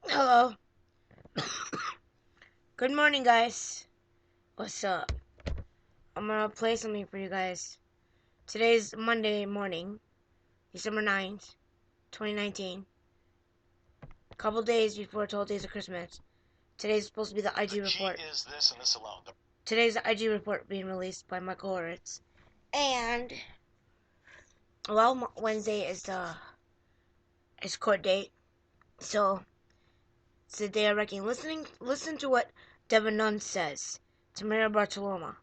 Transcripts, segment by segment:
Hello. Good morning, guys. What's up? I'm gonna play something for you guys. Today's Monday morning, December 9th, 2019. A couple days before 12 Days of Christmas. Today's supposed to be the IG report. Key is this and this alone. Today's the IG report being released by Michael Horitz. And, well, Wednesday is court date. So, it's the day of reckoning. Listen to what Devin Nunn says to Maria Bartoloma.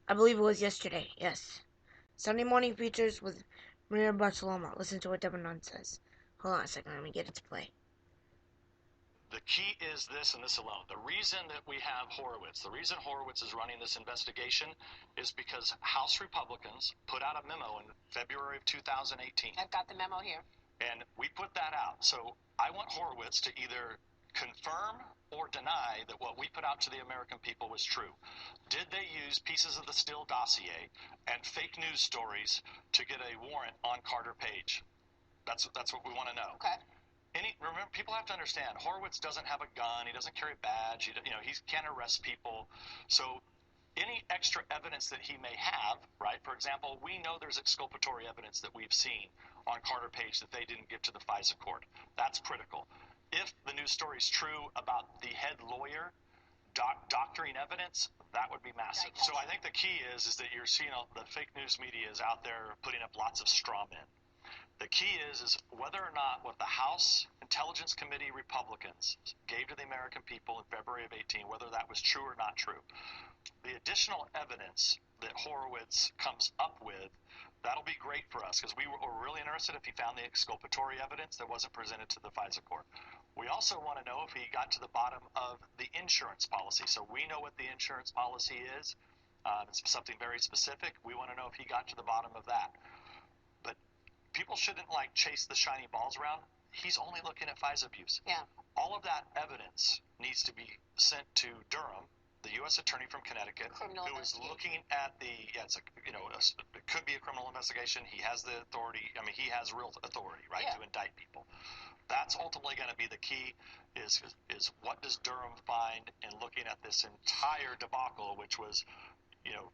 I believe it was yesterday, yes. Sunday morning features with Maria Bartoloma. Listen to what Devin Nunn says. Hold on a second, let me get it to play. The key is this and this alone. The reason that we have Horowitz, the reason Horowitz is running this investigation is because House Republicans put out a memo in February of 2018. I've got the memo here. And we put that out. So I want Horowitz to either confirm or deny that what we put out to the American people was true. Did they use pieces of the Steele dossier and fake news stories to get a warrant on Carter Page? That's what we want to know. Okay. Remember, people have to understand, Horowitz doesn't have a gun. He doesn't carry a badge. He can't arrest people. So any extra evidence that he may have, right? For example, we know there's exculpatory evidence that we've seen on Carter Page that they didn't give to the FISA court. That's critical. If the news story is true about the head lawyer doctoring evidence, that would be massive. So I think the key is that you're seeing the fake news media is out there putting up lots of straw men. The key is whether or not what the House Intelligence Committee Republicans gave to the American people in February of 18, whether that was true or not true. The additional evidence that Horowitz comes up with, that'll be great for us because we were really interested if he found the exculpatory evidence that wasn't presented to the FISA court. We also want to know if he got to the bottom of the insurance policy. So we know what the insurance policy is. It's something very specific. We want to know if he got to the bottom of that. But people shouldn't chase the shiny balls around. He's only looking at FISA abuse. Yeah. All of that evidence needs to be sent to Durham, the U.S. attorney from Connecticut, who is looking at it could be a criminal investigation. He has the authority. I mean, he has real authority, right, to indict people. That's ultimately going to be the key. Is what does Durham find in looking at this entire debacle, which was,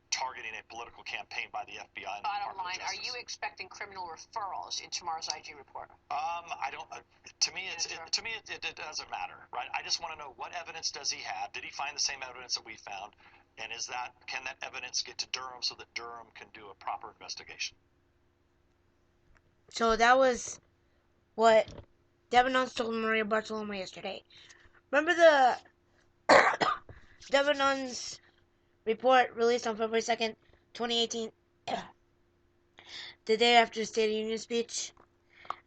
targeting a political campaign by the FBI. And Bottom line, are you expecting criminal referrals in tomorrow's IG report? I don't. To me, it doesn't matter, right? I just want to know what evidence does he have? Did he find the same evidence that we found? And can that evidence get to Durham so that Durham can do a proper investigation? So that was what Devin Nunn's told Maria Bartoloma yesterday. Remember the Devin Nunn's report released on February 2nd, 2018, the day after the State of the Union speech?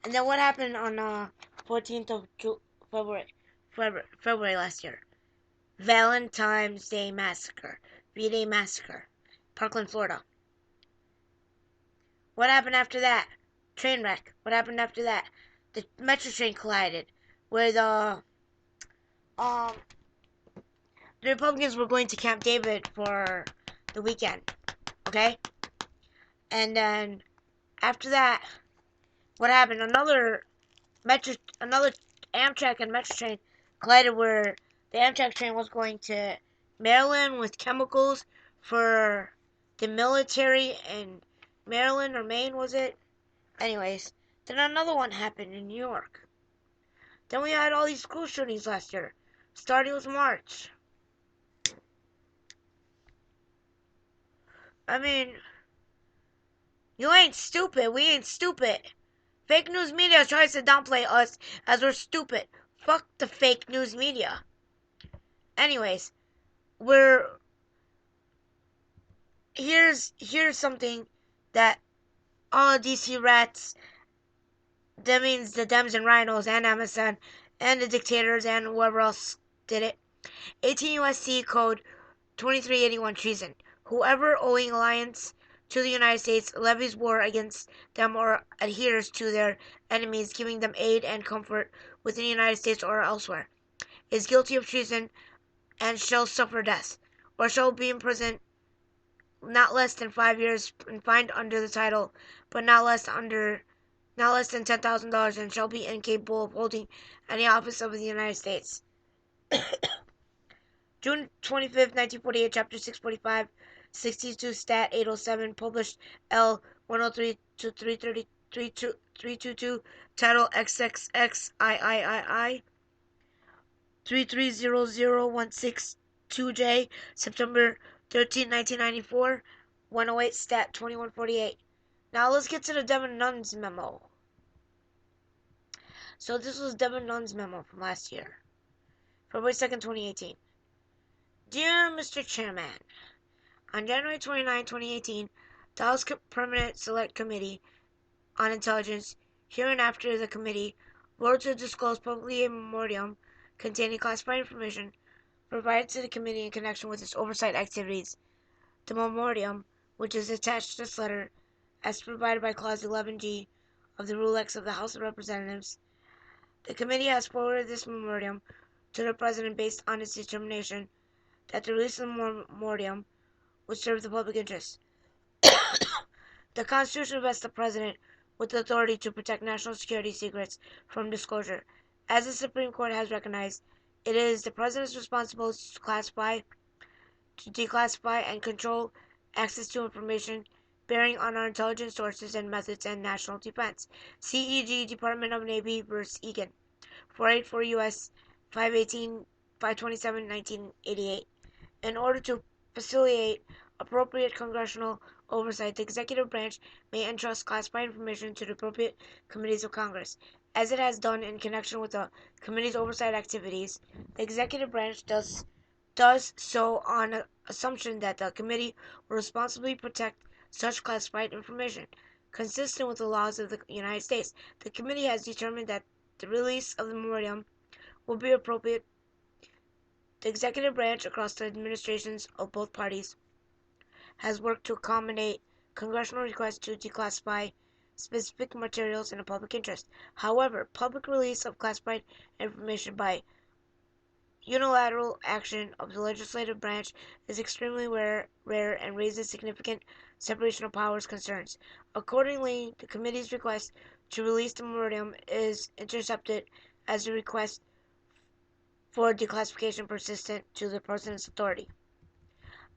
And then what happened on 14th of February last year? Valentine's Day Massacre. V-Day Massacre. Parkland, Florida. What happened after that? Train wreck. What happened after that? The metro train collided with the Republicans were going to Camp David for the weekend. Okay? And then after that, what happened? Another Amtrak and metro train collided where the Amtrak train was going to Maryland with chemicals for the military in Maryland or Maine, was it? Anyways, then another one happened in New York. Then we had all these school shootings last year, starting with March. I mean, you ain't stupid. We ain't stupid. Fake news media tries to downplay us as we're stupid. Fuck the fake news media. Anyways, here's something that all DC rats, that means the Dems and Rhinos and MSN and the dictators and whoever else did it. 18 U.S.C. Code 2381 treason. Whoever owing alliance to the United States levies war against them or adheres to their enemies, giving them aid and comfort within the United States or elsewhere, is guilty of treason and shall suffer death, or shall be imprisoned not less than 5 years and fined under the title, but not less not less than $10,000, and shall be incapable of holding any office of the United States. June 25th, 1948, Chapter 645, 62 Stat 807, published L 103 to 322, title XXXIII 3300162J, September 13, 1994, 108 Stat 2148. Now let's get to the Devin Nunes memo. So this was Devin Nunes memo from last year, February 2nd, 2018. Dear Mr. Chairman, on January 29, 2018, the House Permanent Select Committee on Intelligence, hereinafter the committee, voted to disclose publicly a memorandum containing classified information provided to the committee in connection with its oversight activities. The memorandum, which is attached to this letter, as provided by Clause 11G of the Rule X of the House of Representatives, the committee has forwarded this memorandum to the President based on its determination that the release of the memorandum would serve the public interest. The Constitution vests the President with the authority to protect national security secrets from disclosure. As the Supreme Court has recognized, it is the President's responsibility to classify, to declassify, and control access to information bearing on our intelligence sources and methods and national defense. CEG, Department of Navy v. Egan, 484 U.S. 527, 1988. In order to facilitate appropriate congressional oversight, the executive branch may entrust classified information to the appropriate committees of Congress. As it has done in connection with the committee's oversight activities, the executive branch does so on the assumption that the committee will responsibly protect such classified information. Consistent with the laws of the United States, the committee has determined that the release of the memorandum will be appropriate. The executive branch, across the administrations of both parties, has worked to accommodate congressional requests to declassify specific materials in the public interest. However, public release of classified information by unilateral action of the legislative branch is extremely rare and raises significant separation of powers concerns. Accordingly, the committee's request to release the memorandum is intercepted as a request for declassification persistent to the President's authority.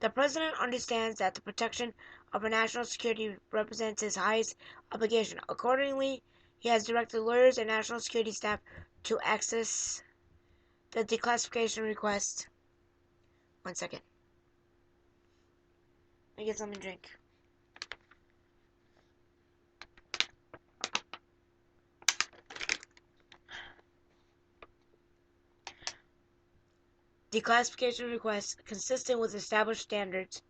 The President understands that the protection of our national security represents his highest obligation. Accordingly, he has directed lawyers and national security staff to access the declassification request. 1 second. Let me get something to drink. Declassification requests consistent with established standards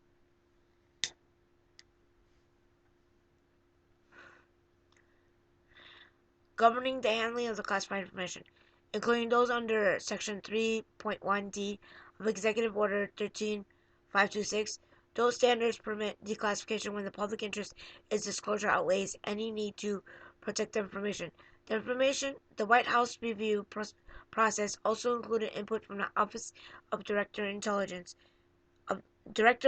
governing the handling of the classified information, including those under Section 3.1d of Executive Order 13526. Those standards permit declassification when the public interest in disclosure outweighs any need to protect the information. The White House review process also included input from the Office of Director of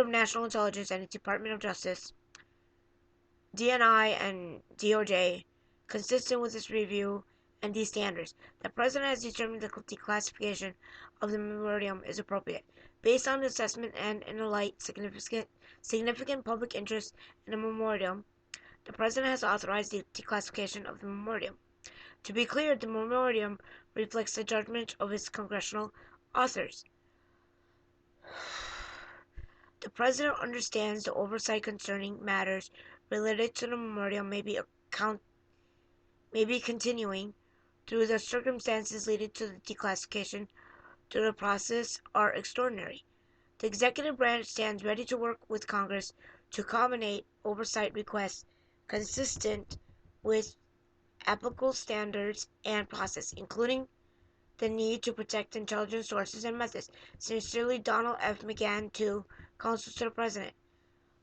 National Intelligence and the Department of Justice, DNI, and DOJ. Consistent with this review and these standards, the President has determined the declassification of the memorandum is appropriate. Based on the assessment and in the light significant public interest in the memorandum, the President has authorized the declassification of the memorandum. To be clear, the memorandum reflects the judgment of its congressional authors. The President understands the oversight concerning matters related to the memorandum may be continuing through the circumstances leading to the declassification to the process are extraordinary. The executive branch stands ready to work with Congress to accommodate oversight requests consistent with applicable standards and process, including the need to protect intelligence sources and methods. Sincerely, Donald F. McGahn, II, Counsel to the President.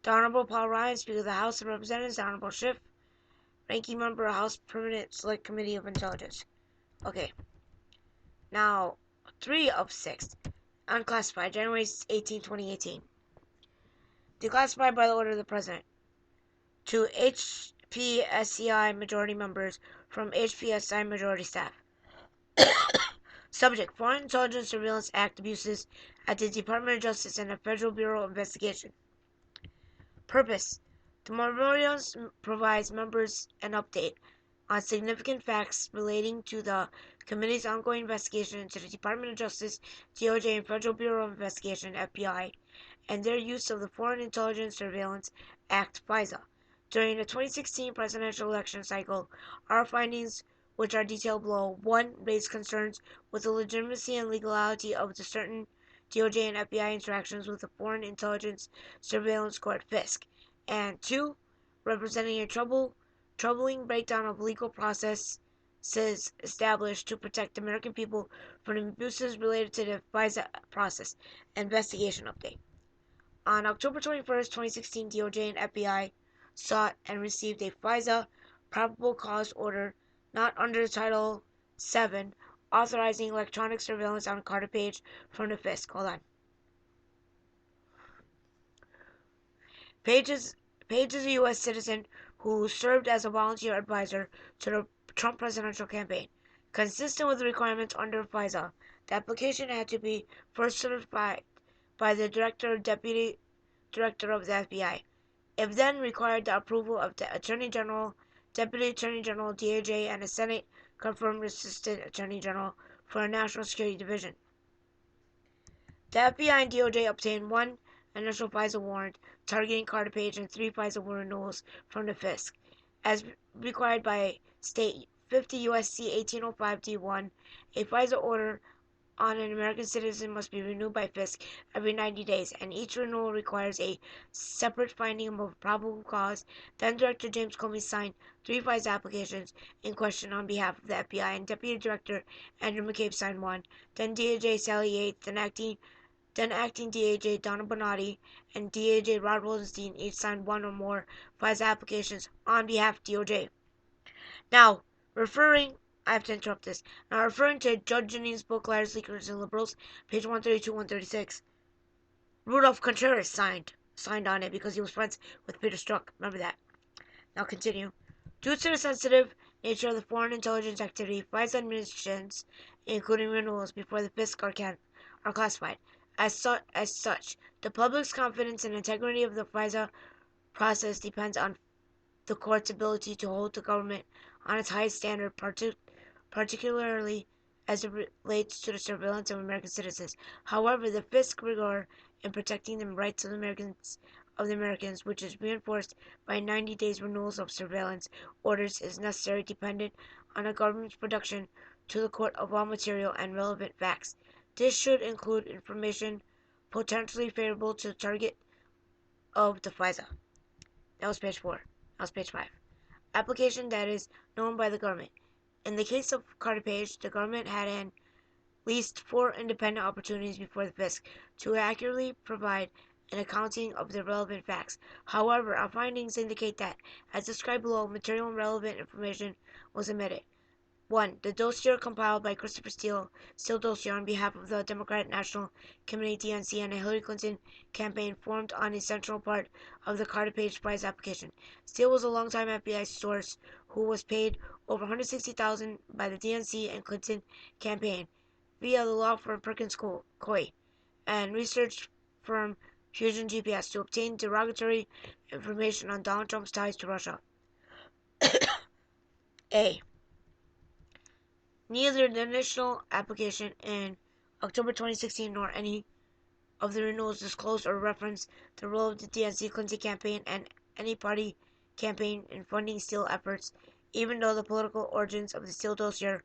The Honorable Paul Ryan, Speaker of the House of Representatives. The Honorable Schiff, Ranking Member of House Permanent Select Committee of Intelligence. Okay. Now, 3 of 6. Unclassified, January 18, 2018. Declassified by the order of the President. To HPSCI majority members from HPSI majority staff. Subject: Foreign Intelligence Surveillance Act abuses at the Department of Justice and the Federal Bureau of Investigation. Purpose: the memorials provides members an update on significant facts relating to the committee's ongoing investigation into the Department of Justice, DOJ, and Federal Bureau of Investigation, FBI, and their use of the Foreign Intelligence Surveillance Act, FISA. During the 2016 presidential election cycle, our findings, which are detailed below: 1. Raised concerns with the legitimacy and legality of the certain DOJ and FBI interactions with the Foreign Intelligence Surveillance Court, FISC, and 2. Representing a troubling breakdown of legal processes established to protect American people from abuses related to the FISA process. Investigation update. On October 21st, 2016, DOJ and FBI sought and received a FISA probable cause order not under Title VII, authorizing electronic surveillance on Carter Page from the FISC. Hold on. Page is a U.S. citizen who served as a volunteer advisor to the Trump presidential campaign. Consistent with the requirements under FISA, the application had to be first certified by the Director or Deputy Director of the FBI. It then required the approval of the Attorney General, Deputy Attorney General, DOJ, and a Senate-confirmed Assistant Attorney General for a National Security Division. The FBI and DOJ obtained 1 initial FISA warrant targeting Carter Page and 3 FISA renewals from the FISC. As required by State 50 U.S.C. 1805 D1, a FISA order on an American citizen must be renewed by FISC every 90 days, and each renewal requires a separate finding of probable cause. Then Director James Comey signed 3 FISA applications in question on behalf of the FBI, and Deputy Director Andrew McCabe signed 1. Then DOJ Sally Yates, then acting DAJ Donna Bonatti, and DAJ Rod Rosenstein each signed 1 or more FISA applications on behalf of DOJ. Now, I have to interrupt this. Now, referring to Judge Jeanines' book, Liars, Leakers, and Liberals, page 132, 136, Rudolph Contreras signed on it because he was friends with Peter Strzok. Remember that. Now, continue. Due to the sensitive nature of the foreign intelligence activity, FISA administrations, including renewals before the FISC, are classified. As such, the public's confidence and integrity of the FISA process depends on the court's ability to hold the government on its highest standard, particularly as it relates to the surveillance of American citizens. However, the FISC rigor in protecting the rights of the Americans, which is reinforced by 90 days renewals of surveillance orders, is necessary, dependent on the government's production to the court of all material and relevant facts. This should include information potentially favorable to the target of the FISA. That was page 4. That was page 5. Application that is known by the government. In the case of Carter Page, the government had at least 4 independent opportunities before the FISC to accurately provide an accounting of the relevant facts. However, our findings indicate that, as described below, material and relevant information was omitted. 1. The dossier compiled by Christopher Steele dossier on behalf of the Democratic National Committee (DNC) and the Hillary Clinton campaign formed an essential part of the Carter Page Prize application. Steele was a longtime FBI source who was paid over $160,000 by the DNC and Clinton campaign via the law firm Perkins Coie and research firm Fusion GPS to obtain derogatory information on Donald Trump's ties to Russia. A. Neither the initial application in October 2016 nor any of the renewals disclosed or reference the role of the DNC Clinton campaign and any party campaign in funding Steele efforts, even though the political origins of the Steele dossier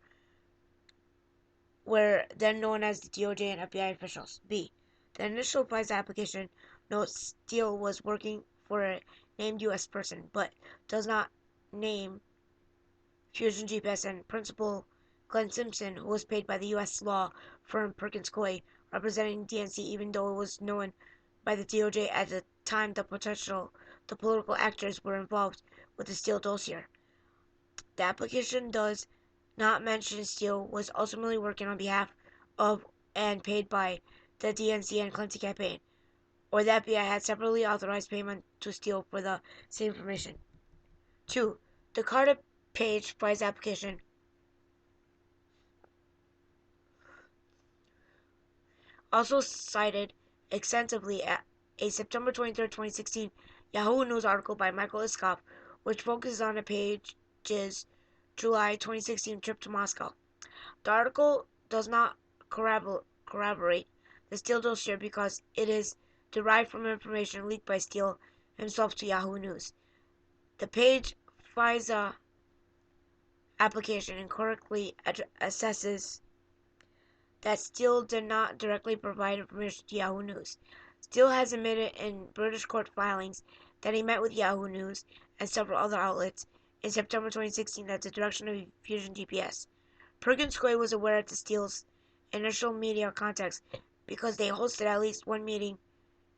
were then known as the DOJ and FBI officials. B. The initial FISA application notes Steele was working for a named U.S. person, but does not name Fusion GPS and Principal Glenn Simpson, who was paid by the U.S. law firm Perkins Coie, representing DNC, even though it was known by the DOJ at the time the political actors were involved with the Steele dossier. The application does not mention Steele was ultimately working on behalf of and paid by the DNC and Clinton campaign, or the FBI had separately authorized payment to Steele for the same information. 2. The Carter page FISA application. Also cited extensively at a September 23, 2016 Yahoo News article by Michael Iskoff, which focuses on the page's July 2016 trip to Moscow. The article does not corroborate the Steele dossier because it is derived from information leaked by Steele himself to Yahoo News. The page FISA application incorrectly assesses that Steele did not directly provide information to Yahoo News. Steele has admitted in British court filings that he met with Yahoo News and several other outlets in September 2016 at the direction of Fusion GPS. Perkins Coie was aware of the Steele's initial media contacts because they hosted at least one meeting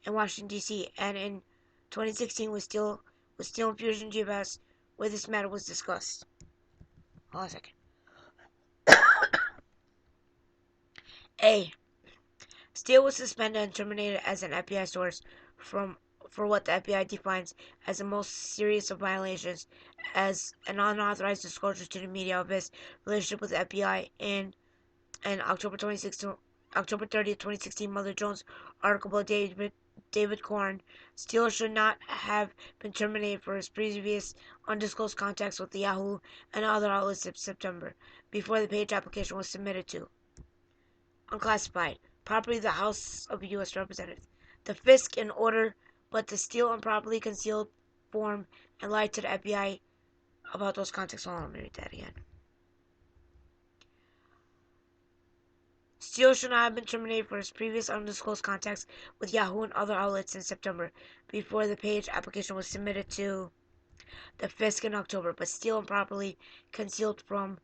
in Washington, D.C., and in 2016 with Steele and Fusion GPS where this matter was discussed. Hold on a second. A. Steele was suspended and terminated as an FBI source for what the FBI defines as the most serious of violations as an unauthorized disclosure to the media of his relationship with the FBI in October 30, 2016 Mother Jones article by David Korn. Steele should not have been terminated for his previous undisclosed contacts with the Yahoo and other outlets in September, before the page application was submitted to. Unclassified. Property of the House of U.S. Representatives. The FISC in order, but the Steele improperly concealed form and lied to the FBI about those contacts. Hold on, let me read that again. Steele should not have been terminated for his previous undisclosed contacts with Yahoo and other outlets in September, before the page application was submitted to the FISC in October, but Steele improperly concealed from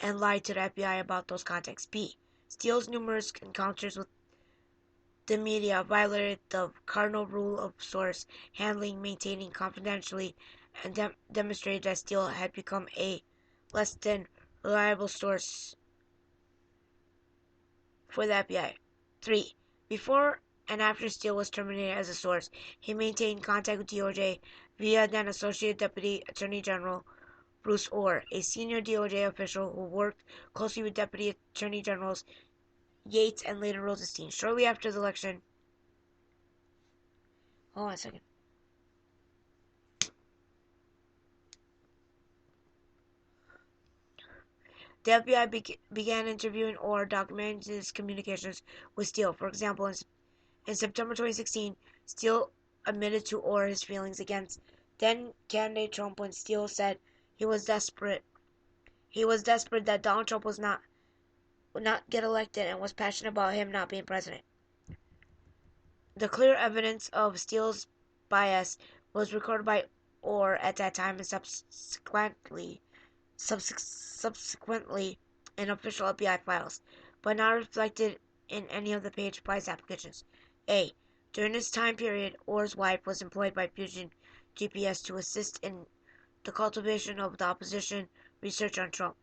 and lied to the FBI about those contacts. B. Steele's numerous encounters with the media violated the cardinal rule of source handling, maintaining confidentially, and demonstrated that Steele had become a less than reliable source for the FBI. 3. Before and after Steele was terminated as a source, he maintained contact with DOJ via then Associate Deputy Attorney General Bruce Ohr, a senior DOJ official who worked closely with Deputy Attorney Generals Yates and later Rosenstein. Shortly after the election, hold on a second. The FBI began interviewing Ohr, documenting his communications with Steele. For example, in September 2016, Steele admitted to Ohr his feelings against then-candidate Trump when Steele said he was desperate that Donald Trump would not get elected and was passionate about him not being president. The clear evidence of Steele's bias was recorded by Ohr at that time and subsequently in official FBI files, but not reflected in any of the page FISA applications. A. During this time period, Ohr's wife was employed by Fusion GPS to assist in the cultivation of the opposition research on Trump.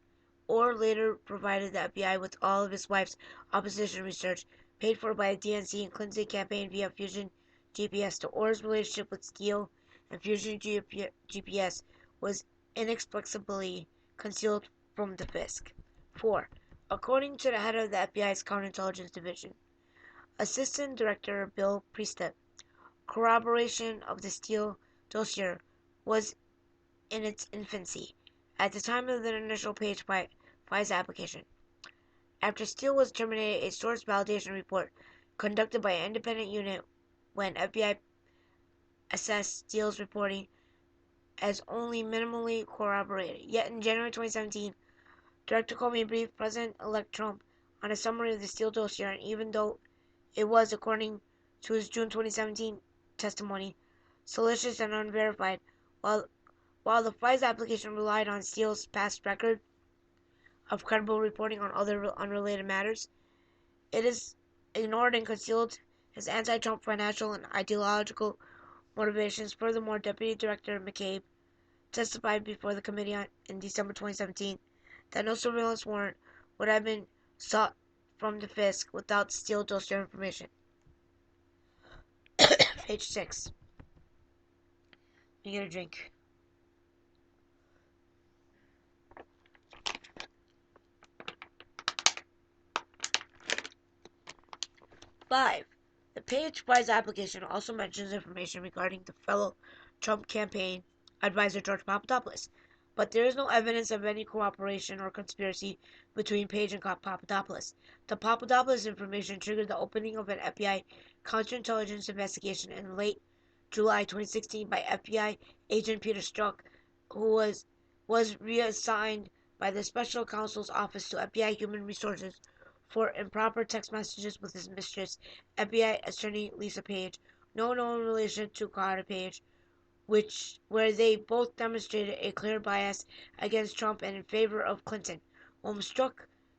Ohr later provided the FBI with all of his wife's opposition research, paid for by the DNC and Clinton campaign via Fusion GPS. To Ohr's relationship with Steele and Fusion GPS was inexplicably concealed from the FISC. 4. According to the head of the FBI's Counterintelligence Division, Assistant Director Bill Priestett, corroboration of the Steele dossier was in its infancy at the time of the initial page FISA application. After Steele was terminated, a source validation report conducted by an independent unit when FBI assessed Steele's reporting as only minimally corroborated. Yet in January 2017, Director Comey briefed President-elect Trump on a summary of the Steele dossier, and even though it was, according to his June 2017 testimony, salacious and unverified, while the FISA application relied on Steele's past record of credible reporting on other unrelated matters, it is ignored and concealed his anti-Trump financial and ideological motivations. Furthermore, Deputy Director McCabe testified before the committee in December 2017 that no surveillance warrant would have been sought from the FISC without Steele dossier information. Page 6. Let me get a drink. 5. The page prize application also mentions information regarding the fellow Trump campaign advisor George Papadopoulos, but there is no evidence of any cooperation or conspiracy between Page and Papadopoulos. The Papadopoulos information triggered the opening of an FBI counterintelligence investigation in late July 2016 by FBI agent Peter Strzok, who was reassigned by the Special Counsel's Office to FBI Human Resources for improper text messages with his mistress, FBI Attorney Lisa Page, no known relation to Carter Page, where they both demonstrated a clear bias against Trump and in favor of Clinton. Strzok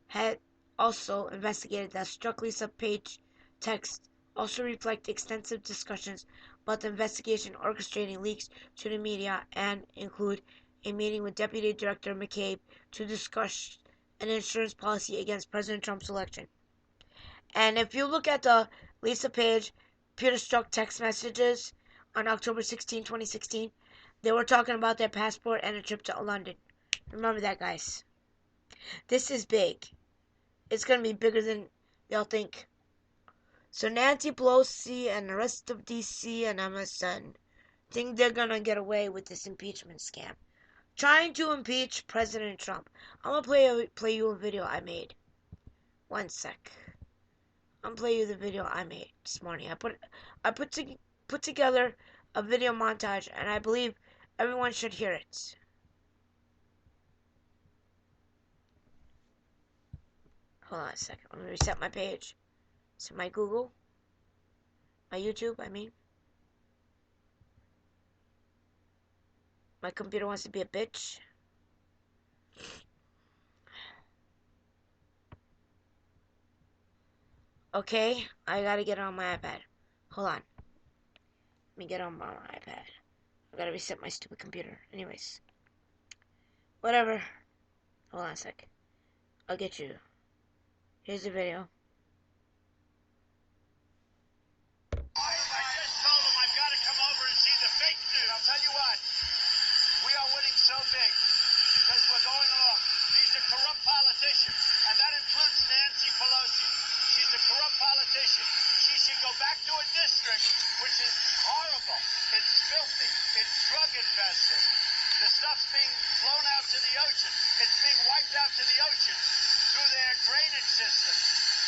had also investigated that Strzok Lisa Page texts also reflect extensive discussions about the investigation orchestrating leaks to the media and include a meeting with Deputy Director McCabe to discuss an insurance policy against President Trump's election. And if you look at the Lisa Page, Peter Strzok text messages on October 16, 2016, they were talking about their passport and a trip to London. Remember that, guys. This is big. It's going to be bigger than y'all think. So Nancy Pelosi and the rest of DC and MSN think they're going to get away with this impeachment scam. Trying to impeach President Trump. I'm going to play you a video I made. One sec. I'm play you the video I made this morning. I put together a video montage, and I believe everyone should hear it. Hold on a second. Let me reset my page. So my Google, my YouTube, I mean. My computer wants to be a bitch. Okay, I gotta get on my iPad. Hold on. Let me get on my iPad. I gotta reset my stupid computer. Anyways. Whatever. Hold on a sec. I'll get you. Here's the video. I just told him I've got to come over and see the fake news. I'll tell you what. We are winning so big because we're going along. These are corrupt politicians, and that includes Nancy Pelosi. She's a corrupt politician. She should go back to a district, which is horrible. It's filthy. It's drug infested. The stuff's being flown out to the ocean. It's being wiped out to the ocean through their drainage system.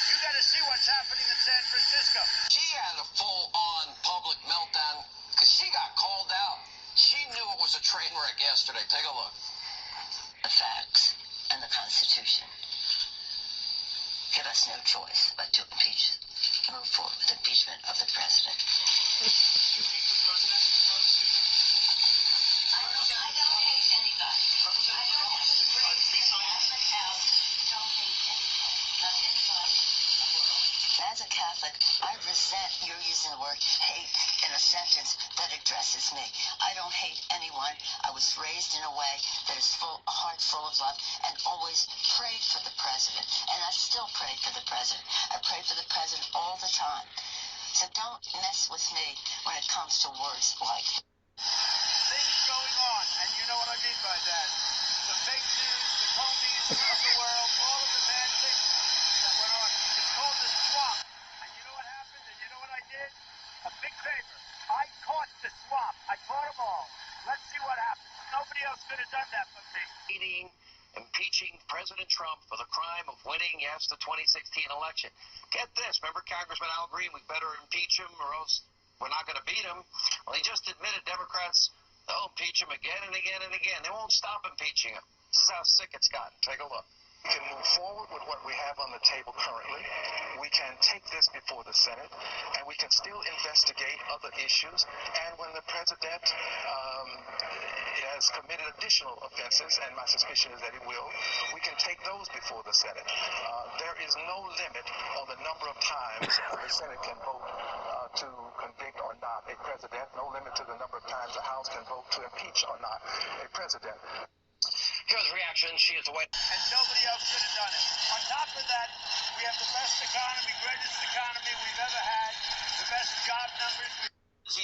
You got to see what's happening in San Francisco. She had a full-on public meltdown because she got called out. She knew it was a train wreck yesterday. Take a look. The facts and the Constitution give us no choice but to move forward with impeachment of the president. I don't hate anybody. I don't have to bring Catholic out. Don't hate anybody. Not anybody in the world. As a Catholic, I resent your using the word hate in a sentence that addresses me. I don't hate anyone. I was raised in a way that is a heart full of love and always prayed for the president. And I still pray for the president. I pray for the president all the time. So don't mess with me when it comes to words like Things going on, and you know what I mean by that. The fake news, the Comeys of the world, all of the bad things that went on. It's called the swamp. And you know what happened? And you know what I did? A big favor. I caught the swamp. I caught them all. Let's see what happens. Nobody else could have done that but me. Impeaching President Trump for the crime of winning, yes, the 2016 election. Get this. Remember Congressman Al Green, we better impeach him or else we're not going to beat him. Well, he just admitted Democrats, they'll impeach him again and again and again. They won't stop impeaching him. This is how sick it's gotten. Take a look. We can move forward with what we have on the table currently. We can take this before the Senate, and we can still investigate other issues. And when the president has committed additional offenses, and my suspicion is that he will, we can take those before the Senate. There is no limit on the number of times the Senate can vote to convict or not a president. No limit to the number of times the House can vote to impeach or not a president. Here's the reaction. She is the White. And nobody else could have done it. On top of that, we have the best economy, greatest economy we've ever had, the best job numbers.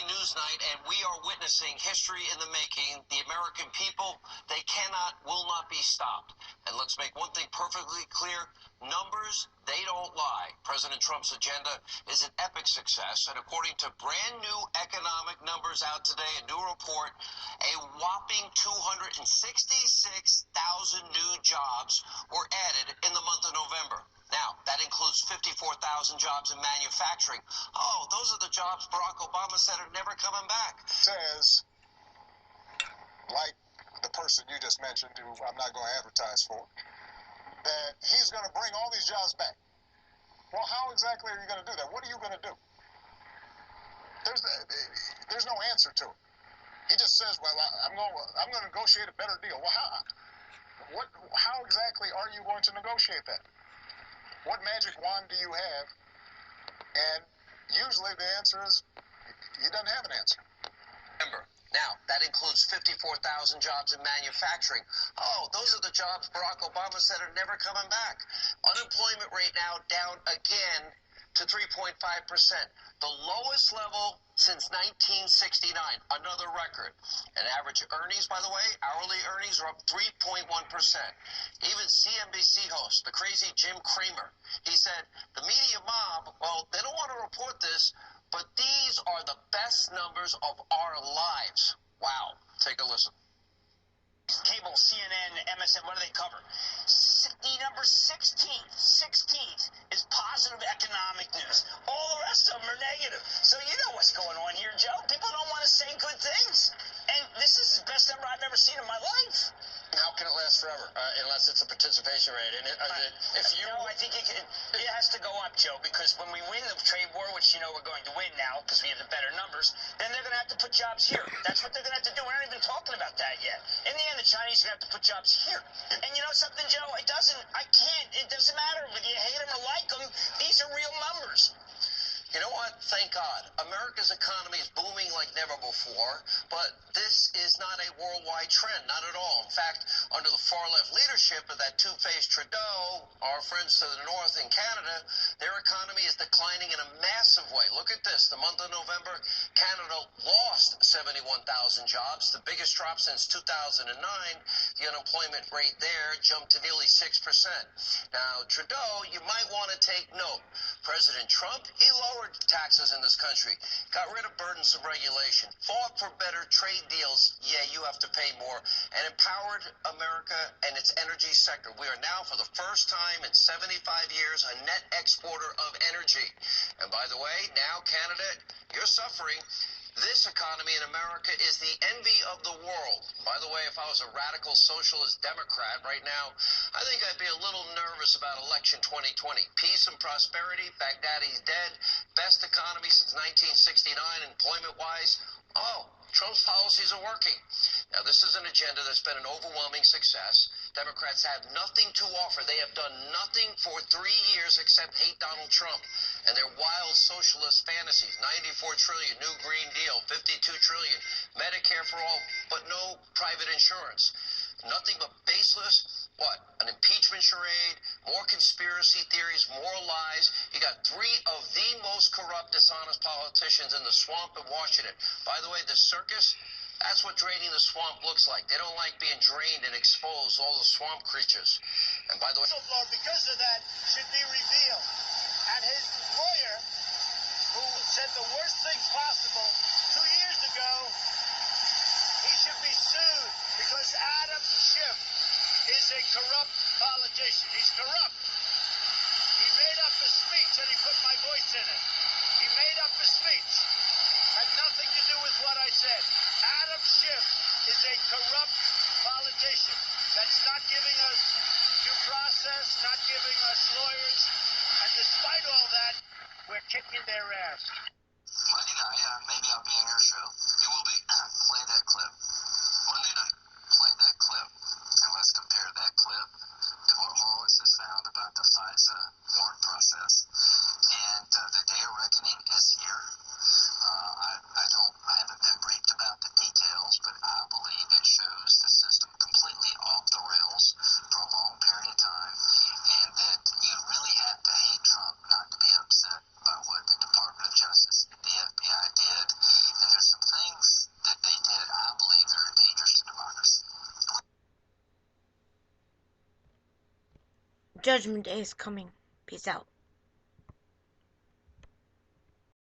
News news night, and we are witnessing history in the making. The American people, they will not be stopped. And let's make one thing perfectly clear. Numbers, they don't lie. President Trump's agenda is an epic success, and according to brand new economic numbers out today, a new report, a whopping 266,000 new jobs were added in the month of November. Now, that includes 54,000 jobs in manufacturing. Oh, those are the jobs Barack Obama said are never coming back. Says, like the person you just mentioned, who I'm not going to advertise for, that he's going to bring all these jobs back. Well, how exactly are you going to do that? What are you going to do? There's no answer to it. He just says, well, I'm going to negotiate a better deal. Well, how exactly are you going to negotiate that? What magic wand do you have? And usually the answer is he doesn't have an answer. Remember, now, that includes 54,000 jobs in manufacturing. Oh, those are the jobs Barack Obama said are never coming back. Unemployment rate now down again to 3.5%. The lowest level since 1969, another record. And average earnings, by the way, hourly earnings are up 3.1%. Even CNBC host, the crazy Jim Cramer, he said, the media mob, well, they don't want to report this, but these are the best numbers of our lives. Wow. Take a listen. Cable, CNN, MSN, what do they cover? The number 16th is positive economic news. All the rest of them are negative. So you know what's going on here, Joe. People don't want to say good things. And this is the best number I've ever seen in my life. How can it last forever? Unless it's a participation rate. And I think it has to go up, Joe, because when we win the trade war, which you know we're going to win now because we have the better numbers, then they're going to have to put jobs here. That's what they're going to have to do. We're not even talking about that yet. In the end, the Chinese are going to have to put jobs here. And you know something, Joe? It doesn't matter whether you hate them or like them. These are real numbers. You know what? Thank God. America's economy is booming like never before, but this is not a worldwide trend, not at all. In fact, under the far-left leadership of that two-faced Trudeau, our friends to the north in Canada, their economy is declining in a massive way. Look at this. The month of November, Canada lost 71,000 jobs, the biggest drop since 2009. The unemployment rate there jumped to nearly 6%. Now, Trudeau, you might want to take note. President Trump, he lowered taxes in this country, got rid of burdensome regulation, fought for better trade deals, yeah, you have to pay more, and empowered America and its energy sector. We are now, for the first time in 75 years, a net exporter of energy. And by the way, now Canada, you're suffering. This economy in America is the envy of the world. By the way, if I was a radical socialist Democrat right now, I think I'd be a little nervous about election 2020. Peace and prosperity, Baghdadi's dead, best economy since 1969 employment-wise. Oh, Trump's policies are working. Now, this is an agenda that's been an overwhelming success. Democrats have nothing to offer. They have done nothing for 3 years except hate Donald Trump and their wild socialist fantasies. 94 trillion, new Green Deal, 52 trillion, Medicare for all, but no private insurance. Nothing but baseless, an impeachment charade, more conspiracy theories, more lies. You got 3 of the most corrupt, dishonest politicians in the swamp of Washington. By the way, the circus, that's what draining the swamp looks like. They don't like being drained and exposed, all the swamp creatures. And by the way, because of that, should be revealed. And his lawyer, who said the worst things possible 2 years ago, he should be sued because Adam Schiff is a corrupt politician. He's corrupt. He made up a speech and he put my voice in it. He made up a speech. Had nothing to do with what I said. Adam Schiff is a corrupt politician that's not giving us due process, not giving us lawyers, and despite all that, we're kicking their ass. Monday night, maybe I'll be on your show. You will be. Play that clip. Monday night, play that clip. And let's compare that clip to what Horowitz has found about the FISA warrant process. And the day of reckoning is here. I haven't been briefed about the details, but I believe it shows the system completely off the rails for a long period of time, and that you really have to hate Trump not to be upset by what the Department of Justice Judgment Day is coming. Peace out.